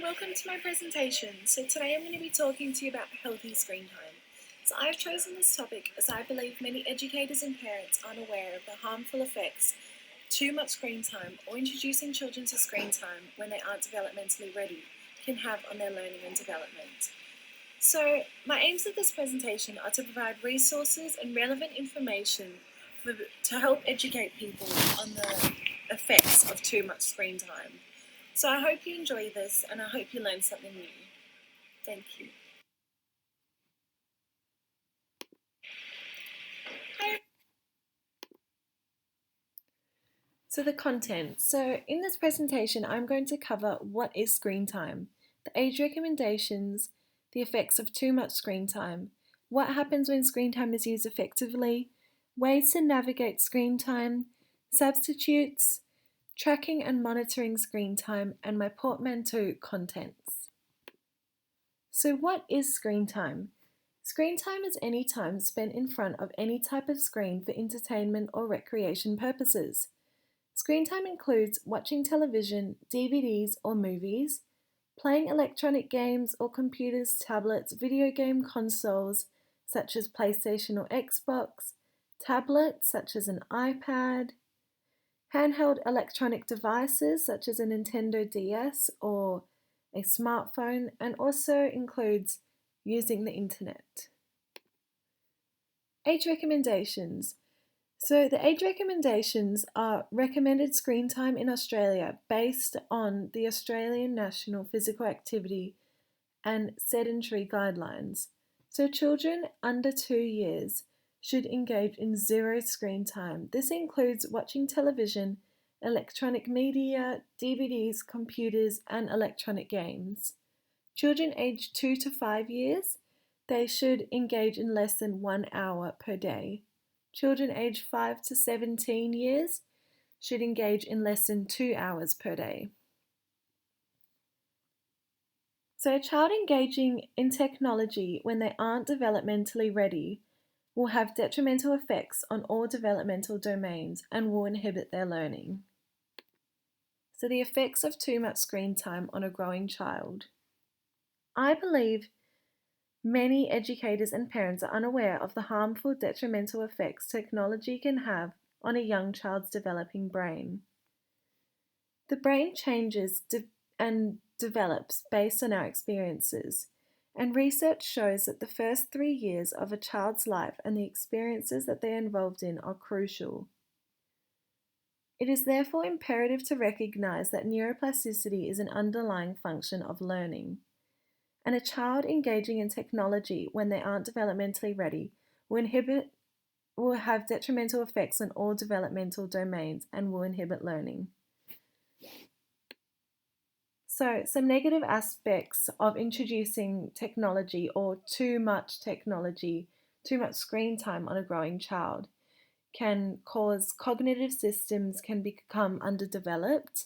and welcome to my presentation. So today I'm going to be talking to you about healthy screen time. So I've chosen this topic as I believe many educators and parents aren't aware of the harmful effects too much screen time or introducing children to screen time when they aren't developmentally ready can have on their learning and development. So my aims of this presentation are to provide resources and relevant information to help educate people on the effects of too much screen time. So I hope you enjoy this and I hope you learn something new. Thank you. So the content. So in this presentation, I'm going to cover what is screen time, the age recommendations, the effects of too much screen time, what happens when screen time is used effectively, ways to navigate screen time, substitutes, tracking and monitoring screen time, and my portmanteau contents. So what is screen time? Screen time is any time spent in front of any type of screen for entertainment or recreation purposes. Screen time includes watching television, DVDs or movies, playing electronic games or computers, tablets, video game consoles such as PlayStation or Xbox, tablets such as an iPad, handheld electronic devices such as a Nintendo DS or a smartphone, and also includes using the internet. Age recommendations. So the age recommendations are recommended screen time in Australia based on the Australian National Physical Activity and Sedentary Guidelines. So children under 2 years should engage in zero screen time. This includes watching television, electronic media, DVDs, computers, and electronic games. Children aged 2 to 5 years, they should engage in less than 1 hour per day. Children aged 5 to 17 years should engage in less than 2 hours per day. So a child engaging in technology when they aren't developmentally ready will have detrimental effects on all developmental domains and will inhibit their learning. So the effects of too much screen time on a growing child. I believe many educators and parents are unaware of the harmful detrimental effects technology can have on a young child's developing brain. The brain changes and develops based on our experiences, and research shows that the first 3 years of a child's life and the experiences that they're involved in are crucial. It is therefore imperative to recognize that neuroplasticity is an underlying function of learning, and a child engaging in technology when they aren't developmentally ready will have detrimental effects on all developmental domains and will inhibit learning. So, some negative aspects of introducing technology or too much technology, too much screen time on a growing child can cause cognitive systems can become underdeveloped,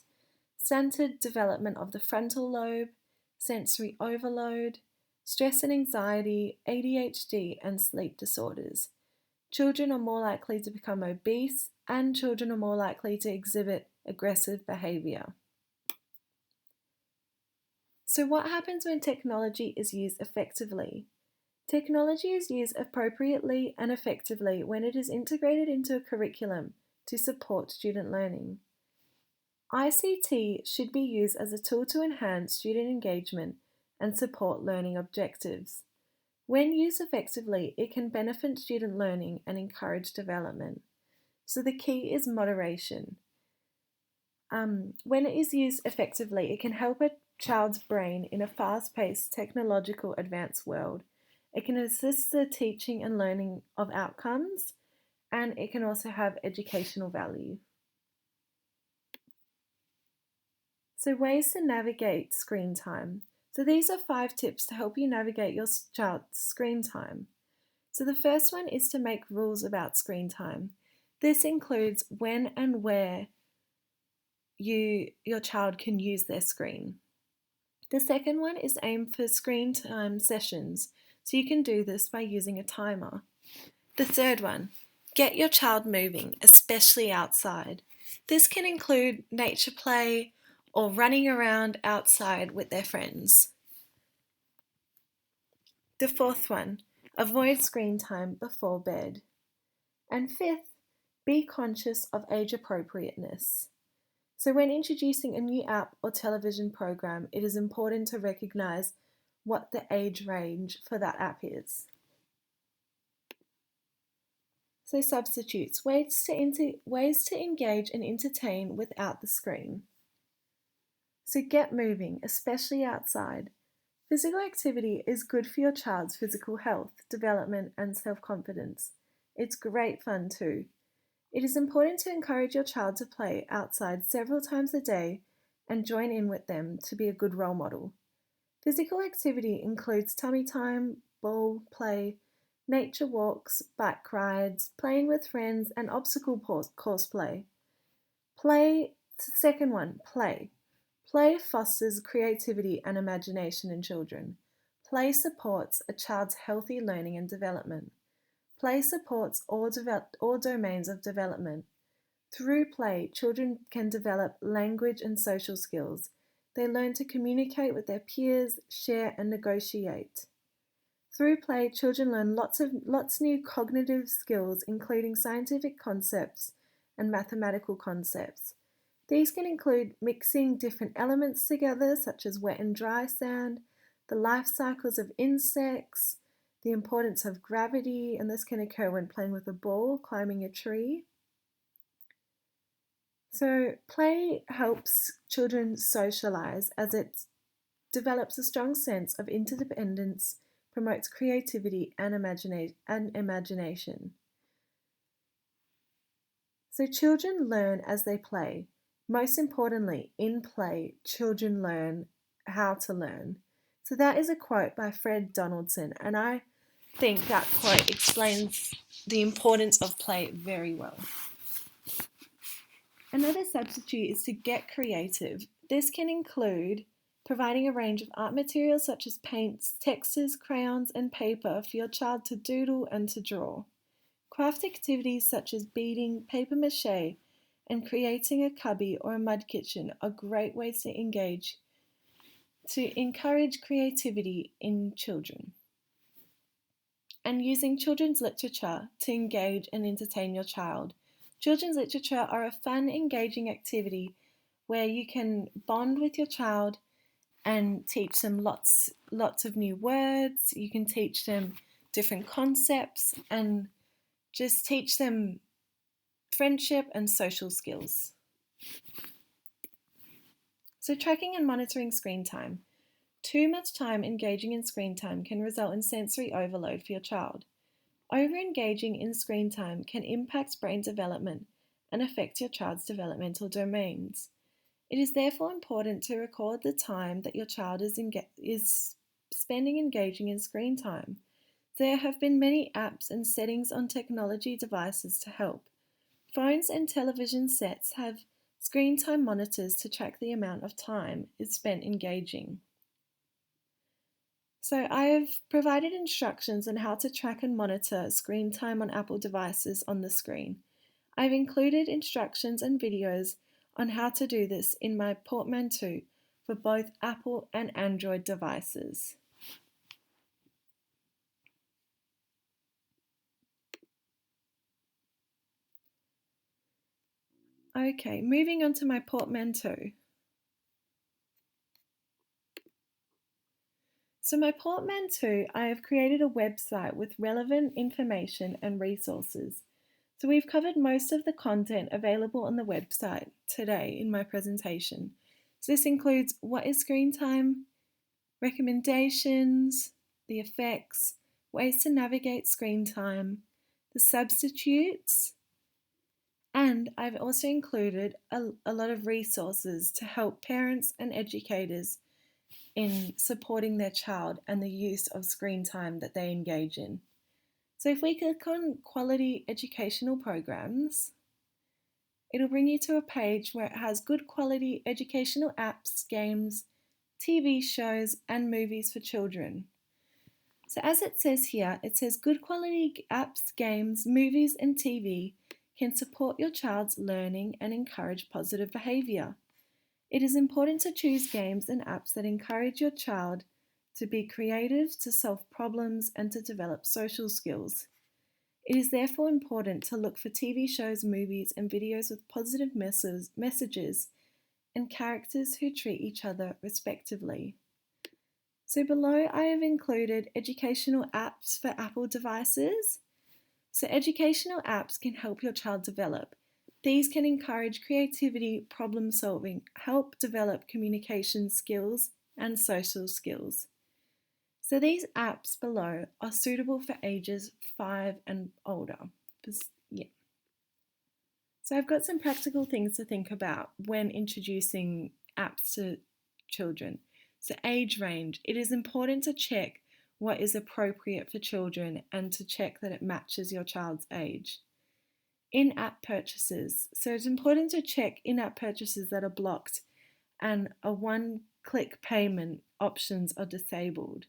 stunted development of the frontal lobe, sensory overload, stress and anxiety, ADHD, and sleep disorders. Children are more likely to become obese, and children are more likely to exhibit aggressive behaviour. So what happens when technology is used effectively? Technology is used appropriately and effectively when it is integrated into a curriculum to support student learning. ICT should be used as a tool to enhance student engagement and support learning objectives. When used effectively, it can benefit student learning and encourage development. So the key is moderation. When it is used effectively, it can help a child's brain in a fast-paced, technological, advanced world. It can assist the teaching and learning of outcomes, and it can also have educational value. So ways to navigate screen time. So these are 5 tips to help you navigate your child's screen time. So the first one is to make rules about screen time. This includes when and where your child can use their screen. The second one is aim for screen time sessions. So you can do this by using a timer. The third one, get your child moving, especially outside. This can include nature play or running around outside with their friends. The fourth one, avoid screen time before bed. And fifth, be conscious of age appropriateness. So when introducing a new app or television program, it is important to recognize what the age range for that app is. So substitutes, ways to engage and entertain without the screen. So get moving, especially outside. Physical activity is good for your child's physical health, development, and self-confidence. It's great fun too. It is important to encourage your child to play outside several times a day and join in with them to be a good role model. Physical activity includes tummy time, ball play, nature walks, bike rides, playing with friends, and obstacle course play. Second one, play. Play fosters creativity and imagination in children. Play supports a child's healthy learning and development. Play supports all domains of development. Through play, children can develop language and social skills. They learn to communicate with their peers, share, and negotiate. Through play, children learn lots new cognitive skills, including scientific concepts and mathematical concepts. These can include mixing different elements together, such as wet and dry sand, the life cycles of insects, the importance of gravity, and this can occur when playing with a ball, climbing a tree. So play helps children socialize as it develops a strong sense of interdependence, promotes creativity and imagination. So children learn as they play. Most importantly, in play, children learn how to learn. So that is a quote by Fred Donaldson, and I think that quote explains the importance of play very well. Another substitute is to get creative. This can include providing a range of art materials such as paints, textures, crayons, and paper for your child to doodle and to draw. Craft activities such as beading, paper mache, and creating a cubby or a mud kitchen are great ways to encourage creativity in children. And using children's literature to engage and entertain your child. Children's literature are a fun, engaging activity where you can bond with your child and teach them lots of new words. You can teach them different concepts and just teach them friendship and social skills. So tracking and monitoring screen time. Too much time engaging in screen time can result in sensory overload for your child. Over-engaging in screen time can impact brain development and affect your child's developmental domains. It is therefore important to record the time that your child is spending engaging in screen time. There have been many apps and settings on technology devices to help. Phones and television sets have screen time monitors to track the amount of time is spent engaging. So I have provided instructions on how to track and monitor screen time on Apple devices on the screen. I've included instructions and videos on how to do this in my portmanteau for both Apple and Android devices. Okay, moving on to my portmanteau. So my portmanteau, I have created a website with relevant information and resources. So we've covered most of the content available on the website today in my presentation. So this includes what is screen time, recommendations, the effects, ways to navigate screen time, the substitutes, and I've also included a lot of resources to help parents and educators in supporting their child and the use of screen time that they engage in. So if we click on quality educational programs, it'll bring you to a page where it has good quality educational apps, games, TV shows, and movies for children. So as it says here, it says good quality apps, games, movies, and TV can support your child's learning and encourage positive behaviour. It is important to choose games and apps that encourage your child to be creative, to solve problems, and to develop social skills. It is therefore important to look for TV shows, movies, and videos with positive messages and characters who treat each other respectively. So below I have included educational apps for Apple devices. So educational apps can help your child develop. These can encourage creativity, problem solving, help develop communication skills and social skills. So these apps below are suitable for ages 5 and older. Yeah. So I've got some practical things to think about when introducing apps to children. So age range. It is important to check what is appropriate for children and to check that it matches your child's age. In-app purchases. So it's important to check in-app purchases that are blocked and a one-click payment options are disabled.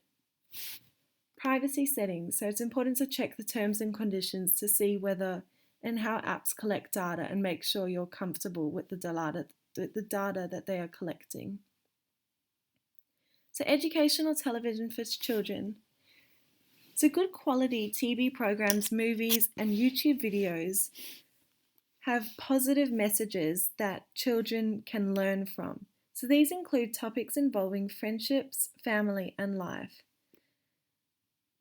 Privacy settings. So it's important to check the terms and conditions to see whether and how apps collect data and make sure you're comfortable with the data that they are collecting. So educational television for children. So good quality TV programs, movies, and YouTube videos have positive messages that children can learn from. So these include topics involving friendships, family, and life.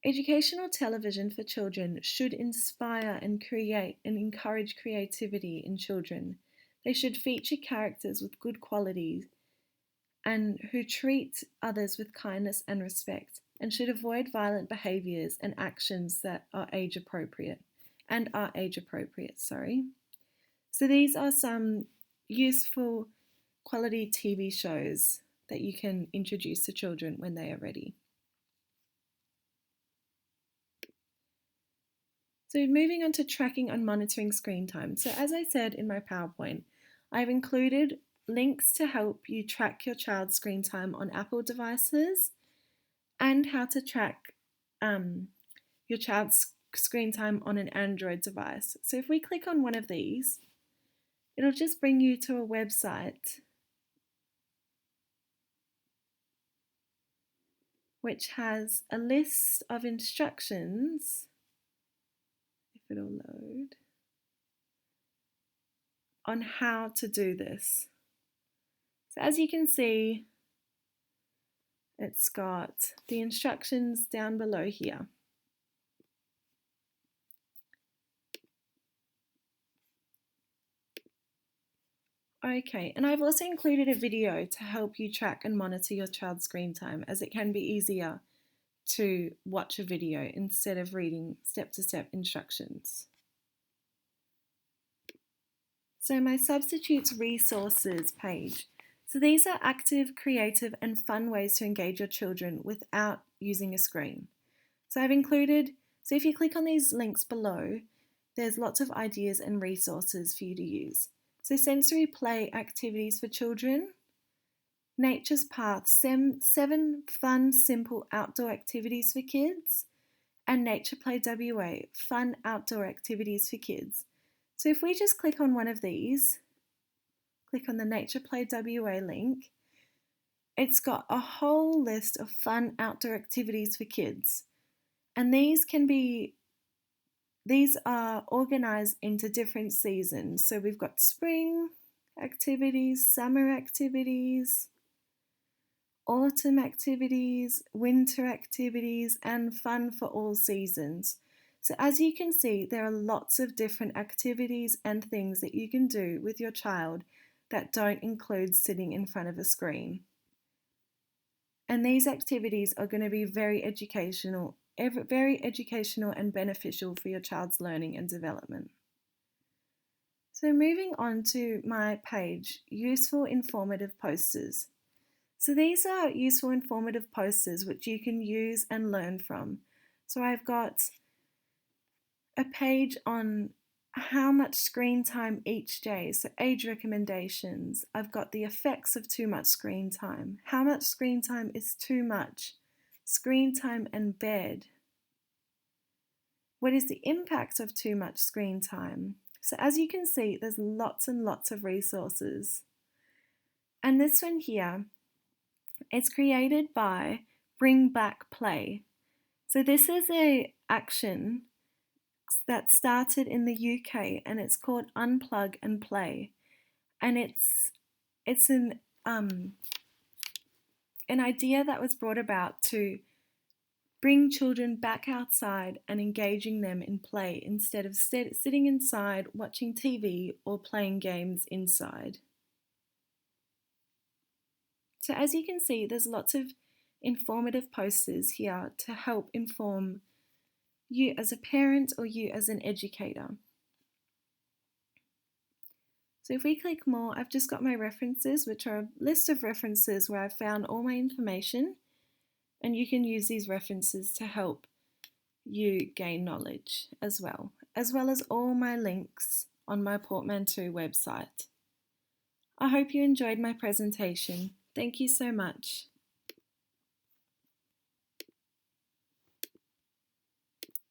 Educational television for children should inspire and create and encourage creativity in children. They should feature characters with good qualities and who treat others with kindness and respect, and should avoid violent behaviours and actions that are age appropriate. So these are some useful quality TV shows that you can introduce to children when they are ready. So moving on to tracking and monitoring screen time. So as I said in my PowerPoint, I've included links to help you track your child's screen time on Apple devices and how to track your child's screen time on an Android device. So if we click on one of these, it'll just bring you to a website which has a list of instructions, if it'll load, on how to do this. So as you can see, it's got the instructions down below here. Okay, and I've also included a video to help you track and monitor your child's screen time, as it can be easier to watch a video instead of reading step-to-step instructions. So my substitutes resources page. So these are active, creative and fun ways to engage your children without using a screen. So I've included, so if you click on these links below, there's lots of ideas and resources for you to use. So sensory play activities for children, Nature's Path, 7 fun, simple outdoor activities for kids, and Nature Play WA, fun outdoor activities for kids. So if we just click on one of these, click on the Nature Play WA link, it's got a whole list of fun outdoor activities for kids. And these are organized into different seasons. So we've got spring activities, summer activities, autumn activities, winter activities, and fun for all seasons. So as you can see, there are lots of different activities and things that you can do with your child that don't include sitting in front of a screen. And these activities are going to be very educational and beneficial for your child's learning and development. So moving on to my page, useful informative posters. So these are useful informative posters which you can use and learn from. So I've got a page on how much screen time each day, so age recommendations. I've got the effects of too much screen time. How much screen time is too much? Screen time and bed. What is the impact of too much screen time? So as you can see, there's lots and lots of resources. And this one here, it's created by Bring Back Play. So this is a action that started in the UK and it's called Unplug and Play. And it's an idea that was brought about to bring children back outside and engaging them in play instead of sitting inside watching TV or playing games inside. So as you can see, there's lots of informative posters here to help inform you as a parent or you as an educator. So if we click more, I've just got my references, which are a list of references where I've found all my information, and you can use these references to help you gain knowledge as well as all my links on my Portmanteau website. I hope you enjoyed my presentation. Thank you so much.